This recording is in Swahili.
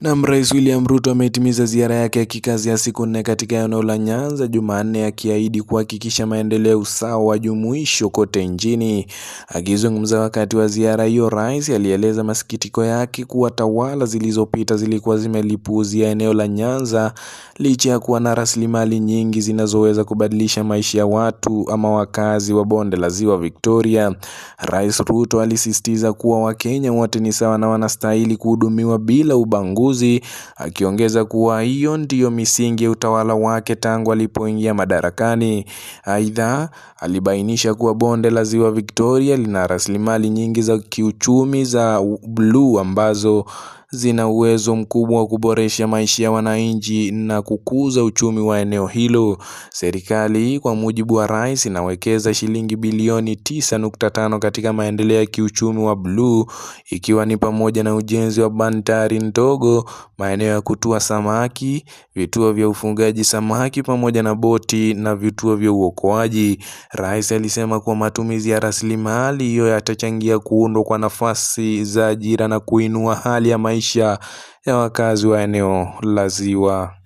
Na Rais William Ruto ametimiza ziara yake ya kikazi ya siku 4 katika eneo la Nyanza Jumanne, akiahidi kuhakikisha maendeleo usawa wa jumuisho kote nchini. Akizungumza wakati wa ziara hiyo, rais alieleza masikitiko yake kuwa tawala zilizopita zilikuwa zimelipuuzia eneo la Nyanza licha ya kuwa na rasilimali nyingi zinazoweza kubadilisha maisha ya watu ama wakazi wa bonde la Ziwa Victoria. Rais Ruto alisisitiza kuwa Wakenya wote ni sawa na wanastahili kuhudumiwa bila ubaguzi, akiongeza kuwa hiyo ndiyo misingi ya utawala wake tangu alipoingia madarakani. Aidha, alibainisha kuwa bonde la Ziwa Victoria lina rasilimali nyingi za kiuchumi za bluu ambazo zina uwezo mkubwa wa kuboresha maisha ya wananchi na kukuza uchumi wa eneo hilo. Serikali, kwa mujibu wa rais, inawekeza shilingi bilioni 9.5 katika maendeleo ya kiuchumi wa bluu, ikiwa ni pamoja na ujenzi wa bandari ndogo, maeneo ya kutua samaki, vituo vya ufugaji samaki pamoja na boti na vituo vya uokoaji. Rais alisema kuwa matumizi ya rasilimali hiyo yatachangia kuundwa kwa nafasi za ajira na kuinua hali ya maisha ya wakazi wa eneo la Ziwa.